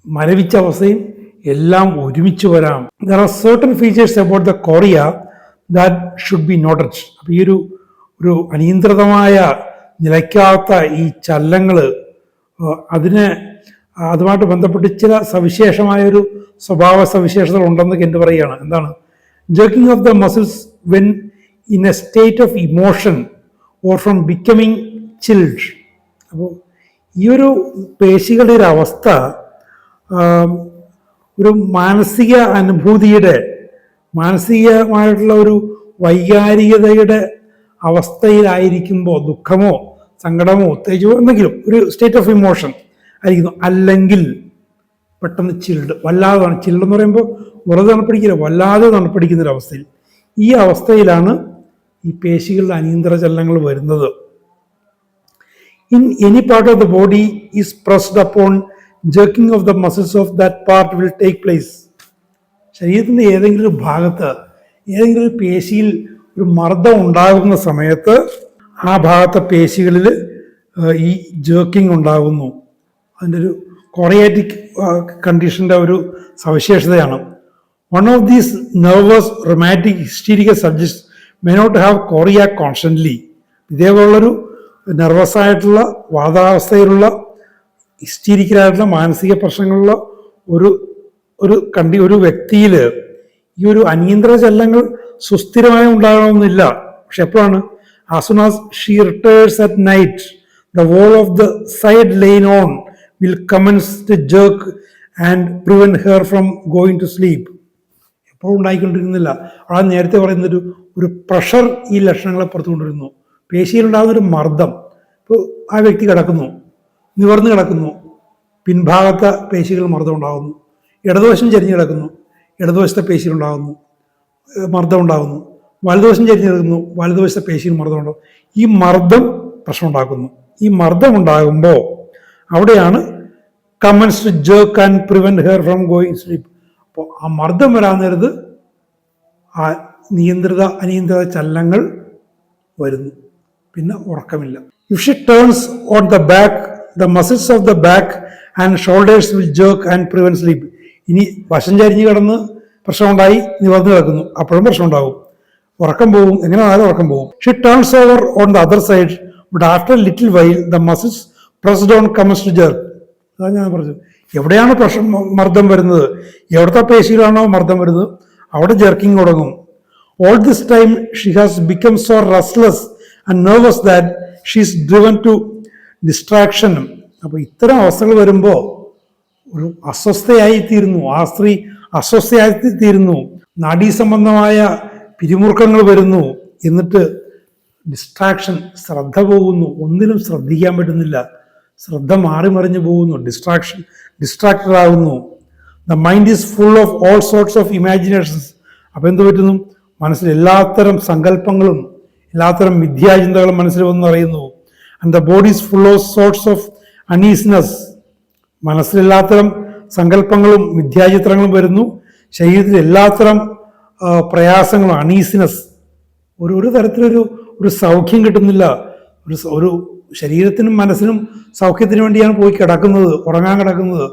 മരവിച്ച അവസ്ഥയും എല്ലാം ഒരുമിച്ച് വരാം. There are certain features about the Korea that should be noted. അപ്പോൾ ഈ ഒരു അനിയന്ത്രിതമായ നിലയ്ക്കാത്ത ഈ ചലനങ്ങൾ, അതുമായിട്ട് ബന്ധപ്പെട്ട് ചില സവിശേഷമായൊരു സ്വഭാവ സവിശേഷതകൾ ഉണ്ടെന്ന് കെൻഡ് പറയുകയാണ്. എന്താണ്? Jerking of the muscles when in A state of emotion or from becoming chilled. അപ്പോൾ ഈ ഒരു പേശികളുടെ ഒരു അവസ്ഥ ഒരു മാനസിക അനുഭൂതിയുടെ, മാനസികമായിട്ടുള്ള ഒരു വൈകാരികതയുടെ അവസ്ഥയിലായിരിക്കുമ്പോൾ, ദുഃഖമോ സങ്കടമോ ഉത്തേജമോ എന്തെങ്കിലും ഒരു സ്റ്റേറ്റ് ഓഫ് ഇമോഷൻ ആയിരിക്കുന്നു. അല്ലെങ്കിൽ പെട്ടെന്ന് ചിൽഡ്, വല്ലാതെ ചിൽഡ് എന്ന് പറയുമ്പോൾ വെറുതെ തണുപ്പിടിക്കില്ല, വല്ലാതെ തണുപ്പിടിക്കുന്നൊരവസ്ഥയിൽ, ഈ അവസ്ഥയിലാണ് ഈ പേശികളുടെ അനിയന്ത്രിത ചലനങ്ങൾ വരുന്നത്. In any part of the body is pressed upon jerking of the muscles of that part will take place. ശരീരത്തിൻ്റെ ഏതെങ്കിലും ഒരു ഭാഗത്ത്, ഏതെങ്കിലും ഒരു പേശിയിൽ ഒരു മർദ്ദം ഉണ്ടാകുന്ന സമയത്ത് ആ ഭാഗത്തെ പേശികളിൽ ഈ ജേർക്കിംഗ് ഉണ്ടാകുന്നു. അതിൻ്റെ ഒരു കൊറിയാറ്റിക് കണ്ടീഷൻ്റെ ഒരു സവിശേഷതയാണ്. One of these nervous rheumatic hysteric subjects may not have chorea constantly. ഇതേപോലുള്ളൊരു നെർവസ് ആയിട്ടുള്ള വാതാവസ്ഥയിലുള്ള ഹിസ്റ്റീരിക്കലായിട്ടുള്ള മാനസിക പ്രശ്നങ്ങളുള്ള ഒരു വ്യക്തിയിൽ ഈ ഒരു അനിയന്ത്രിത ചലനങ്ങൾ സുസ്ഥിരമായി ഉണ്ടാകണമെന്നില്ല. പക്ഷെ എപ്പോഴാണ്? as soon as she retires at night, the wall of the side laying on will commence to jerk and prevent her from going to sleep. എപ്പോഴും ഉണ്ടായിക്കൊണ്ടിരുന്നില്ല. അവിടെ നേരത്തെ പറയുന്നൊരു പ്രഷർ ഈ ലക്ഷണങ്ങളെ പുറത്തു കൊണ്ടിരുന്നു. പേശിയിലുണ്ടാകുന്നൊരു മർദ്ദം. ഇപ്പോൾ ആ വ്യക്തി കിടക്കുന്നു, നിവർന്ന് കിടക്കുന്നു, പിൻഭാഗത്തെ പേശികൾ മർദ്ദം ഉണ്ടാകുന്നു. ഇടതുവശം ചരിഞ്ഞ് കിടക്കുന്നു, ഇടതുവശത്തെ പേശിയിലുണ്ടാകുന്നു മർദ്ദം ഉണ്ടാകുന്നു. വലതുവശം ചരിഞ്ഞ് കിടക്കുന്നു, വലതുവശത്തെ പേശിയിൽ മർദ്ദം ഉണ്ടാകും. ഈ മർദ്ദം പ്രശ്നം ഉണ്ടാക്കുന്നു. ഈ മർദ്ദം ഉണ്ടാകുമ്പോൾ അവിടെയാണ് commences to jerk and prevent her from going sleep. അപ്പോൾ ആ മർദ്ദം വരാൻ നേരത്ത് ആ അനിയന്ത്രിത ചലനങ്ങൾ വരുന്നു, പിന്നെ ഉറക്കമില്ല. If she turns on the back, the muscles of the back and shoulders will jerk and prevent sleep. ഇനി വശം ചരിഞ്ഞ് കിടന്ന് പ്രശ്നമുണ്ടായി നിവർന്ന് കിടക്കുന്നു, അപ്പോഴും പ്രശ്നം ഉണ്ടാകും, ഉറക്കം പോകും. എങ്ങനെ ആയാലും ഉറക്കം പോകും. She turns over on the other side but after little while the muscles pressed on commences to jerk. അതാണ് ഞാൻ പറഞ്ഞത്. എവിടെയാണ് മർദ്ദം വരുന്നത്, എവിടുത്തെ പേശിയിലാണോ മർദ്ദം വരുന്നത്, അവിടെ ജെർക്കിങ് തുടങ്ങും. All this time she has become so restless and nervous that she is driven to distraction. അപ്പോൾ ഇത്തരം അവസ്ഥകൾ വരുമ്പോൾ ഒരു അസ്വസ്ഥയായി തീരുന്നു, ആ സ്ത്രീ അസ്വസ്ഥയായി തീരുന്നു. നാഡീസംബന്ധമായ പിരിമുറുക്കങ്ങൾ വരുന്നു. എന്നിട്ട് ഡിസ്ട്രാക്ഷൻ, ശ്രദ്ധ പോകുന്നു, ഒന്നിലും ശ്രദ്ധിക്കാൻ പറ്റുന്നില്ല, ശ്രദ്ധ മാറി മറിഞ്ഞു പോകുന്നു, ഡിസ്ട്രാക്റ്റഡ് ആകുന്നു. The mind is full of all sorts of imaginations. അപ്പം എന്ത് പറ്റുന്നു? മനസ്സിൽ എല്ലാത്തരം സങ്കല്പങ്ങളും എല്ലാത്തരം മിഥ്യാചിന്തകളും മനസ്സിൽ വന്ന് അറിയുന്നു. And the body is full of sorts of uneasiness. മനസ്സിൽ എല്ലാത്തരം സങ്കല്പങ്ങളും മിഥ്യാചിത്രങ്ങളും വരുന്നു. ശരീരത്തിൽ എല്ലാത്തരം പ്രയാസങ്ങളും, അൺഈസിനെസ്, ഒരു തരത്തിലൊരു സൗഖ്യം കിട്ടുന്നില്ല. ഒരു ശരീരത്തിനും മനസ്സിനും സൗഖ്യത്തിന് വേണ്ടിയാണ് പോയി കിടക്കുന്നത്, ഉറങ്ങാൻ കിടക്കുന്നത്.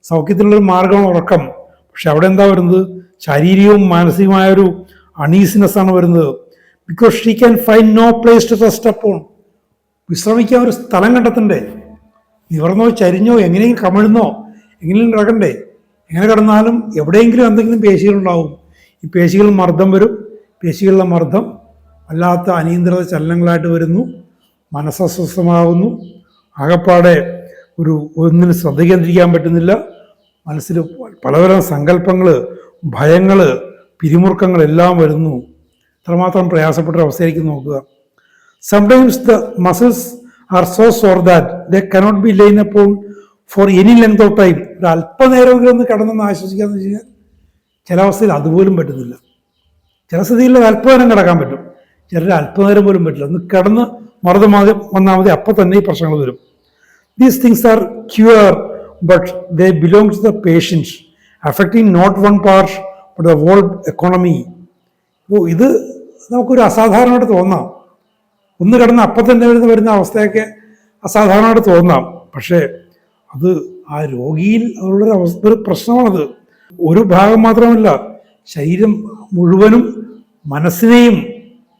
സൗഖ്യത്തിനുള്ളൊരു മാർഗമാണ് ഉറക്കം. പക്ഷെ അവിടെ എന്താ വരുന്നത്? ശാരീരികവും മാനസികമായൊരു അൺഈസിനെസ് ആണ് വരുന്നത്. Because she can find no place to rest upon. വിശ്രമിക്കാൻ ഒരു സ്ഥലം കണ്ടെത്തണ്ടേ? നിവർന്നോ ചരിഞ്ഞോ എങ്ങനെയെങ്കിലും കമിഴ്ന്നോ എങ്ങനെയും കിടക്കണ്ടേ? എങ്ങനെ കിടന്നാലും എവിടെയെങ്കിലും എന്തെങ്കിലും പേശികളുണ്ടാവും. ഈ പേശികളിൽ മർദ്ദം വരും. പേശികളിലെ മർദ്ദം വല്ലാത്ത അനിയന്ത്രിത ചലനങ്ങളായിട്ട് വരുന്നു. മനസ്സസ്വസ്ഥമാകുന്നു. ആകപ്പാടെ ഒന്നിനും ശ്രദ്ധ കേന്ദ്രീകരിക്കാൻ പറ്റുന്നില്ല. മനസ്സിൽ പലതരം സങ്കല്പങ്ങൾ, ഭയങ്ങൾ, പിരിമുറുക്കങ്ങൾ എല്ലാം വരുന്നു. എത്രമാത്രം പ്രയാസപ്പെട്ടൊരവസ്ഥയിലേക്ക് നോക്കുക. Sometimes the muscles are so sore that they cannot be lain upon for any length of time. ഒരു അല്പനേരമെങ്കിലും ഒന്ന് കിടന്നൊന്ന് ആശ്വസിക്കാന്ന് വെച്ച് കഴിഞ്ഞാൽ ചില അവസ്ഥയിൽ അതുപോലും പറ്റുന്നില്ല. ചില സ്ഥിതിയിൽ അല്പനേരം കിടക്കാൻ പറ്റും, ചിലർ അല്പനേരം പോലും പറ്റില്ല. ഒന്ന് കിടന്ന് മർദ്ദം വന്നാൽ മതി, അപ്പം തന്നെ ഈ പ്രശ്നങ്ങൾ വരും. These things are cure, but they belong to the patients, affecting not one part but the whole economy. ഇത് നമുക്കൊരു അസാധാരണമായിട്ട് തോന്നാം. ഒന്ന് കിടന്ന് അപ്പം തന്നെ വരുന്ന അവസ്ഥയൊക്കെ അസാധാരണമായിട്ട് തോന്നാം. പക്ഷേ അത് ആ രോഗിയിൽ ഒരു പ്രശ്നമാണത്. ഒരു ഭാഗം മാത്രമല്ല, ശരീരം മുഴുവനും, മനസ്സിനെയും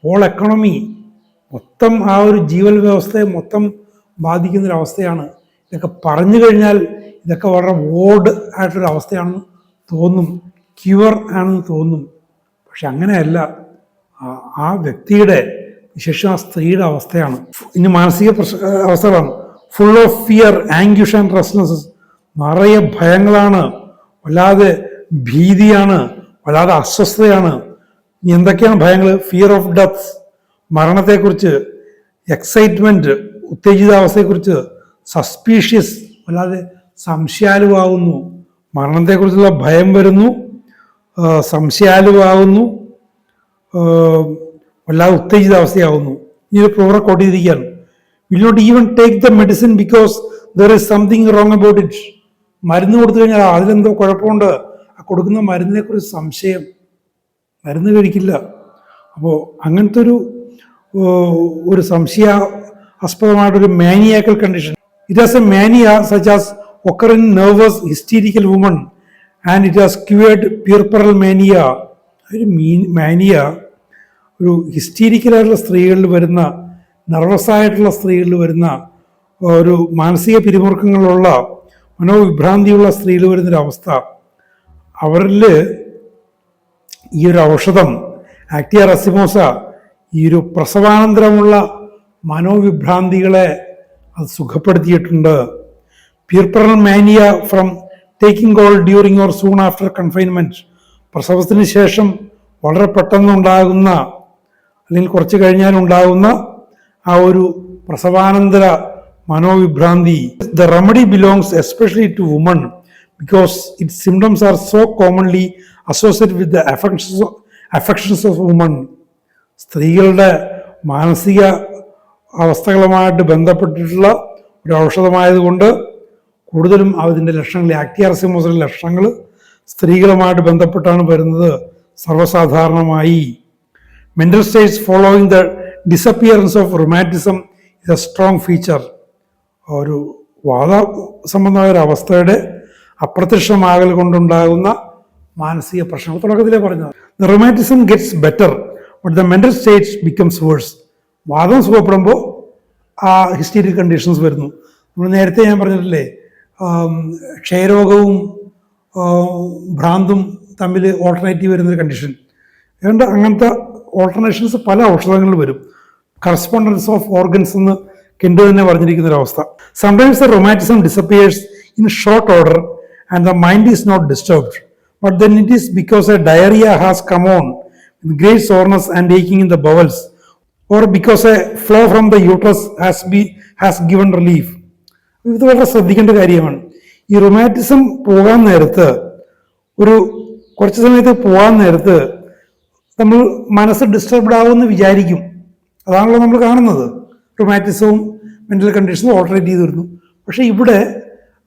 ഹോൾ എക്കണോമി മൊത്തം, ആ ഒരു ജീവൽ വ്യവസ്ഥയെ മൊത്തം ബാധിക്കുന്നൊരവസ്ഥയാണ്. ഇതൊക്കെ പറഞ്ഞു കഴിഞ്ഞാൽ ഇതൊക്കെ വളരെ വോർഡ് ആയിട്ടൊരു അവസ്ഥയാണെന്ന് തോന്നും, ക്യൂർ ആണെന്ന് തോന്നും. പക്ഷെ അങ്ങനെയല്ല. ആ വ്യക്തിയുടെ, വിശേഷം ആ സ്ത്രീയുടെ അവസ്ഥയാണ്. ഇനി മാനസിക അവസ്ഥകളാണ്. Full of fear, anguish and restlessness. നിറയെ ഭയങ്ങളാണ്, വല്ലാതെ ഭീതിയാണ്, വല്ലാതെ അസ്വസ്ഥതയാണ്. ഇനി എന്തൊക്കെയാണ് ഭയങ്ങൾ? ഫിയർ ഓഫ് ഡെത്ത്, മരണത്തെക്കുറിച്ച്. എക്സൈറ്റ്മെന്റ്, ഉത്തേജിതാവസ്ഥയെക്കുറിച്ച്. സസ്പീഷ്യസ്, വല്ലാതെ സംശയാലുവാകുന്നു. മരണത്തെക്കുറിച്ചുള്ള ഭയം വരുന്നു, സംശയാലുവാകുന്നു, വല്ലാതെ ഉത്തേജിതാവസ്ഥയാകുന്നു. ഈ ഒരു പ്രോഗ്രാം കൊണ്ടിരിക്കുകയാണ്. Will not even take the medicine because there is something wrong about it. മരുന്ന് കൊടുത്തു കഴിഞ്ഞാൽ അതിലെന്തോ കുഴപ്പമുണ്ട്, ആ കൊടുക്കുന്ന മരുന്നിനെ കുറിച്ച് സംശയം, മരുന്ന് കഴിക്കില്ല. അപ്പോൾ അങ്ങനത്തെ ഒരു സംശയാസ്പദമായിട്ടൊരു maniacal condition. It has a mania such as occur in nervous hysterical woman and it has cured puerperal mania. ഒരു മാനിയ ഒരു ഹിസ്റ്റീരിക്കലായിട്ടുള്ള സ്ത്രീകളിൽ വരുന്ന, നെർവസായിട്ടുള്ള സ്ത്രീകളിൽ വരുന്ന, ഒരു മാനസിക പിരിമുറുക്കങ്ങളുള്ള, മനോവിഭ്രാന്തിയുള്ള സ്ത്രീയിൽ വരുന്നൊരവസ്ഥ. അവരിൽ ഈ ഒരു ഔഷധം ആക്ടിയ റെസിമോസ ഈ ഒരു പ്രസവാനന്തരമുള്ള മനോവിഭ്രാന്തികളെ അത് സുഖപ്പെടുത്തിയിട്ടുണ്ട്. Puerperal mania from taking cold during or soon after confinement. പ്രസവത്തിന് ശേഷം വളരെ പെട്ടെന്നുണ്ടാകുന്ന, അല്ലെങ്കിൽ കുറച്ച് കഴിഞ്ഞാലുണ്ടാകുന്ന ആ ഒരു പ്രസവാനന്തര മനോവിഭ്രാന്തി. The remedy belongs especially to woman because it symptoms are so commonly associated with the affections of woman. സ്ത്രീകളുടെ മാനസിക അവസ്ഥകളുമായിട്ട് ബന്ധപ്പെട്ടിട്ടുള്ള ഒരു ഔഷധമായതുകൊണ്ട് കൂടുതലും അതിൻ്റെ ലക്ഷണങ്ങൾ, ആക്ടിയ റെസിമോസിലെ ലക്ഷണങ്ങൾ സ്ത്രീകളുമായിട്ട് ബന്ധപ്പെട്ടാണ് വരുന്നത് സർവ്വസാധാരണമായി. Mental states following the disappearance of rheumatism is a strong feature. ഒരു വാദ സംബന്ധമായ ഒരു അവസ്ഥയുടെ അപ്രത്യക്ഷമാകൽ കൊണ്ടുണ്ടാകുന്ന മാനസിക പ്രശ്നങ്ങൾ തുടക്കത്തിലേ പറഞ്ഞത്. The rheumatism gets better but the mental states becomes worse. വാദം സുഖപ്പെടുമ്പോൾ ആ ഹിസ്റ്റീരിക് കണ്ടീഷൻസ് വരുന്നു. നമ്മൾ നേരത്തെ ഞാൻ പറഞ്ഞിട്ടില്ലേ, ക്ഷയരോഗവും ഭ്രാന്തും തമ്മിൽ ഓൾട്ടർനേറ്റീവ് വരുന്നൊരു കണ്ടീഷൻ. അതുകൊണ്ട് അങ്ങനത്തെ ഓൾട്ടർനേഷൻസ് പല ഔഷധങ്ങളിൽ വരും. കറസ്പോണ്ടൻസ് ഓഫ് ഓർഗൻസ് എന്ന് കെൻഡ് തന്നെ പറഞ്ഞിരിക്കുന്നൊരവസ്ഥ. Sometimes the rheumatism disappears in short order and the mind is not disturbed, but then it is because a diarrhoea has come on with great soreness and aching in the bowels or because a flow from the uterus has given relief. ഇത് വളരെ ശ്രദ്ധിക്കേണ്ട കാര്യമാണ്. ഈ റൊമാറ്റിസം പോകാൻ നേരത്ത് കുറച്ച് സമയത്ത് പോകാൻ നേരത്ത് നമ്മൾ മനസ്സ് ഡിസ്റ്റർബ്ഡ് ആവുമെന്ന് വിചാരിക്കും. അതാണല്ലോ നമ്മൾ കാണുന്നത്. റൊമാറ്റിസവും മെൻ്റൽ കണ്ടീഷനും ഓൾട്ടറേറ്റ് ചെയ്ത് വരുന്നു. പക്ഷേ ഇവിടെ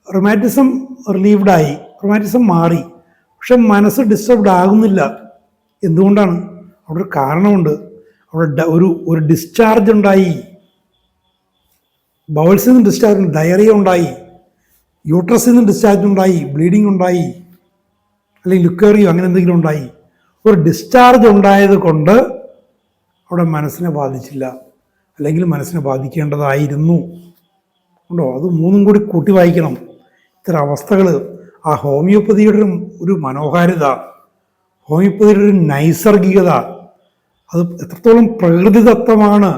റൊമാറ്റിസം റിലീവ്ഡായി, റൊമാറ്റിസം മാറി, പക്ഷെ മനസ്സ് ഡിസ്റ്റർബ്ഡ് ആകുന്നില്ല. എന്തുകൊണ്ടാണ്? അവിടെ ഒരു കാരണമുണ്ട്. അവിടെ ഒരു ഡിസ്ചാർജ് ഉണ്ടായി. ബൗൾസിൽ നിന്ന് ഡിസ്ചാർജ്, ഡയറിയ ഉണ്ടായി, യൂട്രസിൽ നിന്ന് ഡിസ്ചാർജ് ഉണ്ടായി, ബ്ലീഡിങ് ഉണ്ടായി, അല്ലെങ്കിൽ ലുക്കേറിയോ അങ്ങനെ എന്തെങ്കിലും ഉണ്ടായി. ഒരു ഡിസ്ചാർജ് ഉണ്ടായത് കൊണ്ട് അവിടെ മനസ്സിനെ ബാധിച്ചില്ല, അല്ലെങ്കിൽ മനസ്സിനെ ബാധിക്കേണ്ടതായിരുന്നു. ഉണ്ടോ? അത് മൂന്നും കൂടി കൂട്ടി വായിക്കണം. ഇത്തരം അവസ്ഥകൾ ആ ഹോമിയോപ്പതിയുടെ ഒരു മനോഹാരിത, ഹോമിയോപ്പതിയുടെ ഒരു നൈസർഗികത, അത് എത്രത്തോളം പ്രകൃതിദത്തമാണ്,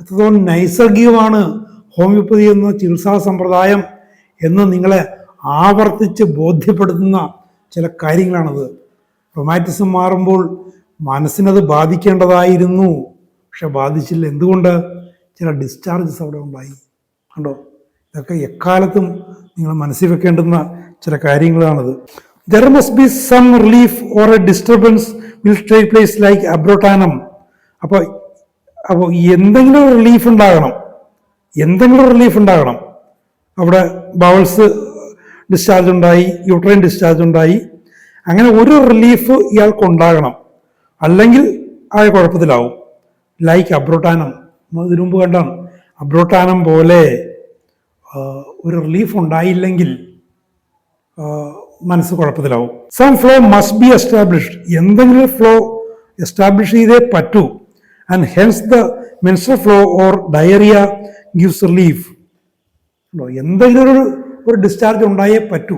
എത്രത്തോളം നൈസർഗികമാണ് ഹോമിയോപ്പതി എന്ന ചികിത്സാ സമ്പ്രദായം എന്ന് നിങ്ങളെ ആവർത്തിച്ച് ബോധ്യപ്പെടുത്തുന്ന ചില കാര്യങ്ങളാണത്. റൊമാറ്റിസം മാറുമ്പോൾ മനസ്സിനത് ബാധിക്കേണ്ടതായിരുന്നു, പക്ഷെ ബാധിച്ചില്ല. എന്തുകൊണ്ട്? ചില ഡിസ്ചാർജസ് അവിടെ ഉണ്ടായി. കണ്ടോ? ഇതൊക്കെ എക്കാലത്തും നിങ്ങൾ മനസ്സിൽ വെക്കേണ്ടുന്ന ചില കാര്യങ്ങളാണത്. There must be some relief or a disturbance will take place like abrotanum. അപ്പോൾ എന്തെങ്കിലും റിലീഫ് ഉണ്ടാകണം, അവിടെ ബവൽസ് ഡിസ്ചാർജ് ഉണ്ടായി, യൂട്രൈൻ ഡിസ്ചാർജ് ഉണ്ടായി, അങ്ങനെ ഒരു റിലീഫ് ഇയാൾക്ക് ഉണ്ടാകണം, അല്ലെങ്കിൽ അയാൾ കുഴപ്പത്തിലാവും. ലൈക്ക് അബ്രോട്ടാനം, ഇതിനു മുമ്പ് കണ്ടാണ്. അബ്രോട്ടാനം പോലെ ഒരു റിലീഫ് ഉണ്ടായില്ലെങ്കിൽ മനസ്സ് കുഴപ്പത്തിലാവും. Some flow must be established, എന്തെങ്കിലും ഫ്ലോ എസ്റ്റാബ്ലിഷ് ചെയ്തേ പറ്റൂ. And hence the menstrual flow or diarrhoea gives relief. എന്തെങ്കിലും ഒരു ഡിസ്ചാർജ് ഉണ്ടായേ പറ്റൂ.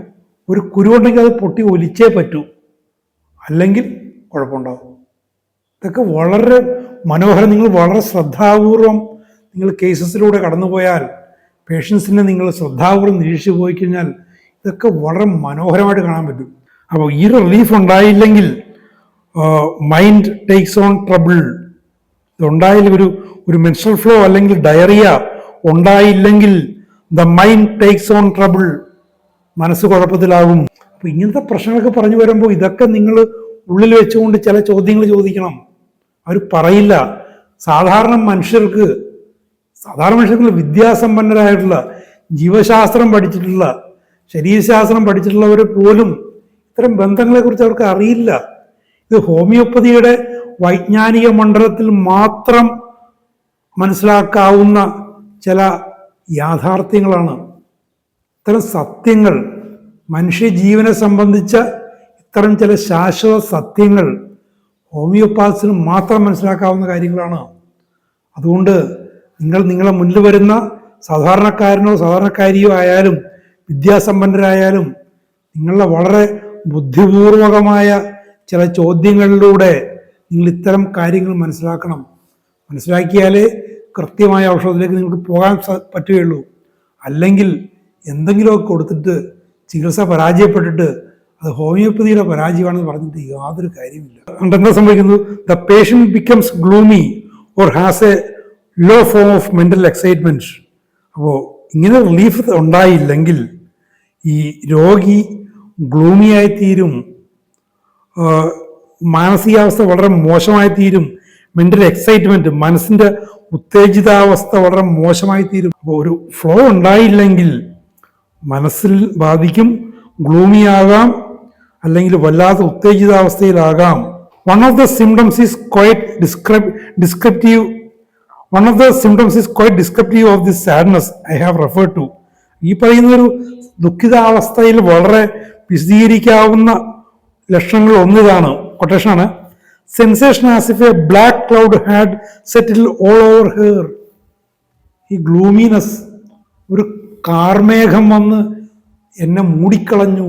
ഒരു കുരുവുണ്ടെങ്കിൽ അത് പൊട്ടി ഒലിച്ചേ പറ്റൂ, അല്ലെങ്കിൽ കുഴപ്പമുണ്ടാവും. ഇതൊക്കെ വളരെ മനോഹരം. നിങ്ങൾ വളരെ ശ്രദ്ധാപൂർവം നിങ്ങൾ കേസസിലൂടെ കടന്നുപോയാൽ, പേഷ്യൻസിനെ നിങ്ങൾ ശ്രദ്ധാപൂർവം നിരീക്ഷിച്ചു പോയി കഴിഞ്ഞാൽ ഇതൊക്കെ വളരെ മനോഹരമായിട്ട് കാണാൻ പറ്റും. അപ്പോൾ ഈ റിലീഫ് ഉണ്ടായില്ലെങ്കിൽ മൈൻഡ് ടേക്സ് ഓൺ ട്രബിൾ. ഇതുണ്ടായില്ലെങ്കിൽ ഒരു മെൻസ്ട്രൽ ഫ്ലോ അല്ലെങ്കിൽ ഡയറിയ ഉണ്ടായില്ലെങ്കിൽ the mind takes on trouble, മനസ്സ് കുഴപ്പത്തിലാകും. അപ്പോൾ ഇങ്ങനത്തെ പ്രശ്നങ്ങളൊക്കെ പറഞ്ഞു വരുമ്പോൾ ഇതൊക്കെ നിങ്ങൾ ഉള്ളിൽ വെച്ചുകൊണ്ട് ചില ചോദ്യങ്ങൾ ചോദിക്കണം. അവർ പറയില്ല. സാധാരണ മനുഷ്യർക്ക് വിദ്യാസമ്പന്നരായിട്ടുള്ള, ജീവശാസ്ത്രം പഠിച്ചിട്ടുള്ള, ശരീരശാസ്ത്രം പഠിച്ചിട്ടുള്ളവർ പോലും ഇത്തരം ബന്ധങ്ങളെക്കുറിച്ച് അവർക്ക് അറിയില്ല. ഇത് ഹോമിയോപ്പതിയുടെ വൈജ്ഞാനിക മണ്ഡലത്തിൽ മാത്രം മനസ്സിലാക്കാവുന്ന ചില യാഥാർത്ഥ്യങ്ങളാണ്. ഇത്തരം സത്യങ്ങൾ, മനുഷ്യജീവനെ സംബന്ധിച്ച ഇത്തരം ചില ശാശ്വത സത്യങ്ങൾ ഹോമിയോപാത്സിന് മാത്രം മനസ്സിലാക്കാവുന്ന കാര്യങ്ങളാണ്. അതുകൊണ്ട് നിങ്ങളെ മുന്നിൽ വരുന്ന സാധാരണക്കാരനോ സാധാരണക്കാരിയോ ആയാലും വിദ്യാസമ്പന്നരായാലും നിങ്ങളുടെ വളരെ ബുദ്ധിപൂർവകമായ ചില ചോദ്യങ്ങളിലൂടെ നിങ്ങൾ ഇത്തരം കാര്യങ്ങൾ മനസ്സിലാക്കണം. മനസ്സിലാക്കിയാലേ കൃത്യമായ ഔഷധത്തിലേക്ക് നിങ്ങൾക്ക് പോകാൻ പറ്റുകയുള്ളൂ. അല്ലെങ്കിൽ എന്തെങ്കിലുമൊക്കെ കൊടുത്തിട്ട് ചികിത്സ പരാജയപ്പെട്ടിട്ട് അത് ഹോമിയോപ്പതിയുടെ പരാജയമാണെന്ന് പറഞ്ഞിട്ട് യാതൊരു കാര്യമില്ല. എന്താ സംഭവിക്കുന്നത്? The patient becomes gloomy or has a low form of mental excitement. അപ്പോൾ ഇങ്ങനെ റിലീഫ് ഉണ്ടായില്ലെങ്കിൽ ഈ രോഗി ഗ്ലൂമിയായി തീരും, മാനസികാവസ്ഥ വളരെ മോശമായി തീരും, മെന്റൽ എക്സൈറ്റ്മെന്റ്, മനസ്സിന്റെ ഉത്തേജിതാവസ്ഥ വളരെ മോശമായി തീരും. അപ്പോൾ ഒരു ഫ്ലോ ഉണ്ടായില്ലെങ്കിൽ മനസ്സിൽ ബാധിക്കും, ഗ്ലൂമിയാകാം, അല്ലെങ്കിൽ വല്ലാത്ത ഉത്തേജിതാവസ്ഥയിലാകാം. One of the symptoms is quite descriptive of this sadness I have referred to. ഈ പറയുന്നൊരു ദുഃഖിതാവസ്ഥയിൽ വളരെ വിശദീകരിക്കാവുന്ന ലക്ഷണങ്ങൾ ഒന്നിതാണ്. കൊട്ടേഷനാണ്: sensation as if a black cloud had settled all over her. ഈ ഗ്ലൂമിനെസ്, ഒരു കാർമേഘം വന്ന് എന്നെ മൂടിക്കളഞ്ഞു.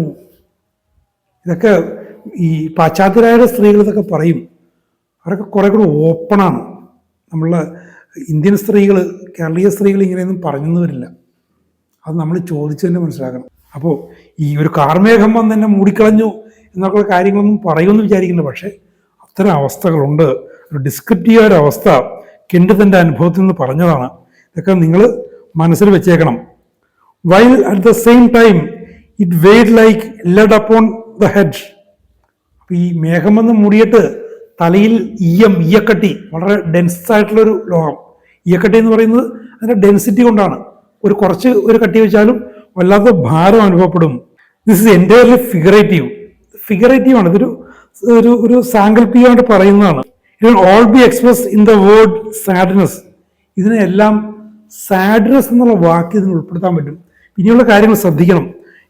ഇതൊക്കെ ഈ പാശ്ചാത്യരായ സ്ത്രീകൾ ഇതൊക്കെ പറയും. അവരൊക്കെ കുറെ കൂടെ ഓപ്പണാണ്. നമ്മളെ ഇന്ത്യൻ സ്ത്രീകൾ, കേരളീയ സ്ത്രീകൾ ഇങ്ങനെയൊന്നും പറഞ്ഞെന്ന് വരില്ല. അത് നമ്മൾ ചോദിച്ചു തന്നെ മനസ്സിലാക്കണം. അപ്പോൾ ഈ ഒരു കാർമേഘം വന്ന് എന്നെ മൂടിക്കളഞ്ഞു എന്നൊക്കെ കാര്യങ്ങളൊന്നും പറയുമെന്ന് വിചാരിക്കുന്നത്. പക്ഷേ അത്തരം അവസ്ഥകളുണ്ട്. ഒരു ഡിസ്ക്രിപ്റ്റീവായ അവസ്ഥ കെൻഡ് തൻ്റെ അനുഭവത്തിൽ നിന്ന് പറഞ്ഞതാണ്. ഇതൊക്കെ നിങ്ങൾ മനസ്സിൽ വെച്ചേക്കണം. While at the same time it weighed like lead upon the head. അപ്പോൾ ഈ മേഘം വന്ന് മൂടിയിട്ട് തലയിൽ ഈയക്കട്ടി, വളരെ ഡെൻസ് ആയിട്ടുള്ളൊരു ലോകം. ഈയക്കട്ടി എന്ന് പറയുന്നത് അതിൻ്റെ ഡെൻസിറ്റി കൊണ്ടാണ്. കുറച്ച് കട്ടി വെച്ചാലും വല്ലാത്ത ഭാരം അനുഭവപ്പെടും. ദിസ് ഇസ് എൻറ്റയർലി ഫിഗറേറ്റീവ് ആണ്. ഒരു സാങ്കല്പികമായിട്ട് പറയുന്നതാണ്. It will all be express in the word sadness. ഇതിനെല്ലാം സാഡ്നെസ് എന്നുള്ള വാക്ക് ഇതിന് ഉൾപ്പെടുത്താൻ പറ്റും. ഇനിയുള്ള കാര്യങ്ങൾ ശ്രദ്ധിക്കണം.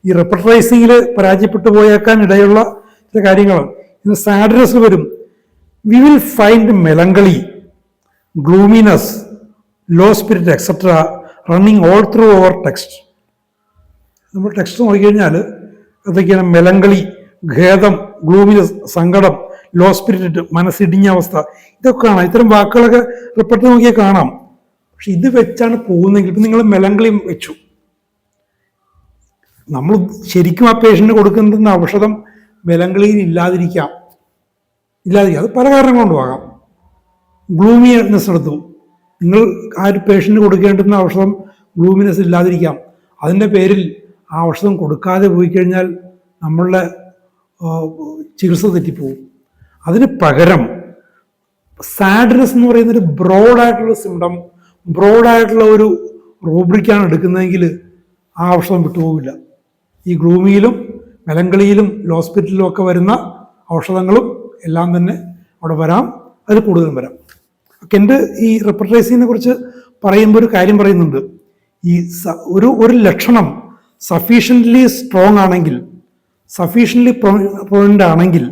ഈ റെപ്പർട്ടറൈസിങ്ങിൽ പരാജയപ്പെട്ടു പോയേക്കാൻ ഇടയുള്ള ചില കാര്യങ്ങൾ ഇന്ന് സാഡ്നെസ് വരും. We will find melancholy, gloominess, low spirit etcetera running all through our text. നമ്മൾ ടെക്സ്റ്റ് നോക്കിക്കഴിഞ്ഞാൽ അതൊക്കെയാണ് മെലങ്കളി, ഖേദം, ഗ്ലൂമിനെസ്, സങ്കടം, ലോ സ്പിരിറ്റ്, മനസ്സിടിഞ്ഞ അവസ്ഥ. ഇതൊക്കെ കാണാം. ഇത്തരം വാക്കുകളൊക്കെ റിപ്പോർട്ട് നോക്കിയാൽ കാണാം. പക്ഷെ ഇത് വെച്ചാണ് പോകുന്നതെങ്കിൽ ഇപ്പം നിങ്ങൾ മെലങ്കളിയും വെച്ചു, നമ്മൾ ശരിക്കും ആ പേഷ്യൻ്റ് കൊടുക്കുന്ന ഔഷധം മെലങ്കളിയിൽ ഇല്ലാതിരിക്കാം. അത് പല കാരണം കൊണ്ടുപോകാം. ഗ്ലൂമിനെസ് എടുത്തു, നിങ്ങൾ ആ ഒരു പേഷ്യൻ്റ് കൊടുക്കേണ്ടുന്ന ഔഷധം ഗ്ലൂമിനെസ് ഇല്ലാതിരിക്കാം. അതിൻ്റെ പേരിൽ ആ ഔഷധം കൊടുക്കാതെ പോയി കഴിഞ്ഞാൽ നമ്മളുടെ ചികിത്സ തെറ്റിപ്പോവും. അതിന് പകരം സാഡ്നെസ് എന്ന് പറയുന്നൊരു ബ്രോഡായിട്ടുള്ള സിംറ്റം, ബ്രോഡായിട്ടുള്ള ഒരു റൂബ്രിക്കാണ് എടുക്കുന്നതെങ്കിൽ ആ ഔഷധം വിട്ടുപോകില്ല. ഈ ഗ്ലൂമിയിലും മെലങ്കളിയിലും ഹോസ്പിറ്റലിലും ഒക്കെ വരുന്ന ഔഷധങ്ങളും എല്ലാം തന്നെ അവിടെ വരാം, അതിൽ കൂടുതലും വരാം. എൻ്റെ ഈ റെപ്പർട്ടൈസിങ്ങിനെ കുറിച്ച് പറയുമ്പോൾ ഒരു കാര്യം പറയുന്നുണ്ട്. ഈ ഒരു ലക്ഷണം സഫീഷ്യൻ്റ്ലി സ്ട്രോങ് ആണെങ്കിൽ, സഫീഷ്യൻ്റ്ലി പ്രൊവനൻ്റ് ആണെങ്കിൽ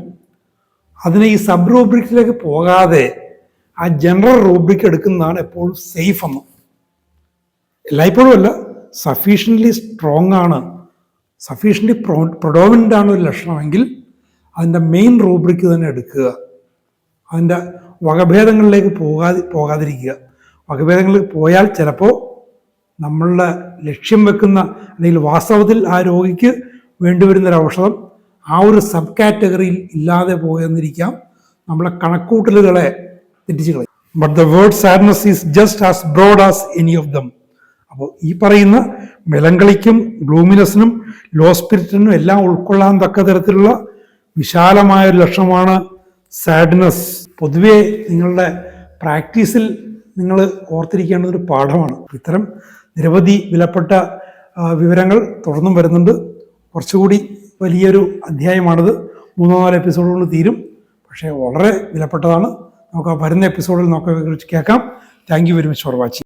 അതിനെ ഈ സബ് റൂബ്രിക്കിലേക്ക് പോകാതെ ആ ജനറൽ റൂബ്രിക്ക് എടുക്കുന്നതാണ് എപ്പോഴും സേഫ് എന്ന്. എല്ലായ്പ്പോഴും അല്ല, സഫീഷ്യൻ്റ്ലി സ്ട്രോങ് ആണ്, സഫീഷ്യൻ്റ്ലി പ്രൊഡോമിനൻ്റ് ആണ് ഒരു ലക്ഷണമെങ്കിൽ അതിൻ്റെ മെയിൻ റൂബ്രിക്ക് തന്നെ എടുക്കുക. അതിൻ്റെ വകഭേദങ്ങളിലേക്ക് പോകാതിരിക്കുക. വകഭേദങ്ങളിൽ പോയാൽ ചിലപ്പോൾ നമ്മളുടെ ലക്ഷ്യം വെക്കുന്ന അല്ലെങ്കിൽ വാസ്തവത്തിൽ ആ രോഗിക്ക് വേണ്ടിവരുന്നൊരു ഔഷധം ആ ഒരു സബ് കാറ്റഗറിയിൽ ഇല്ലാതെ പോയെന്നിരിക്കാം. നമ്മളെ കണക്കൂട്ടലുകളെ തെറ്റിച്ച് കളയും. But the word sadness is just as broad as any of them. അപ്പോൾ ഈ പറയുന്ന മെലങ്കളിക്കും ഗ്ലൂമിനെസിനും ലോ സ്പിരിറ്റിനും എല്ലാം ഉൾക്കൊള്ളാൻ തക്ക തരത്തിലുള്ള വിശാലമായ ഒരു ലക്ഷണമാണ് സാഡ്നെസ്. പൊതുവേ നിങ്ങളുടെ പ്രാക്ടീസിൽ നിങ്ങൾ ഓർത്തിരിക്കേണ്ടതൊരു പാഠമാണ്. ഇത്തരം നിരവധി വിലപ്പെട്ട വിവരങ്ങൾ തുടർന്നും വരുന്നുണ്ട്. കുറച്ചുകൂടി വലിയൊരു അധ്യായമാണിത്. 3-4 എപ്പിസോഡുകൾ തീരും. പക്ഷേ വളരെ വിലപ്പെട്ടതാണ്. നമുക്ക് ആ വരുന്ന എപ്പിസോഡിൽ നമുക്ക് കേൾക്കാം. Thank you very much for watching.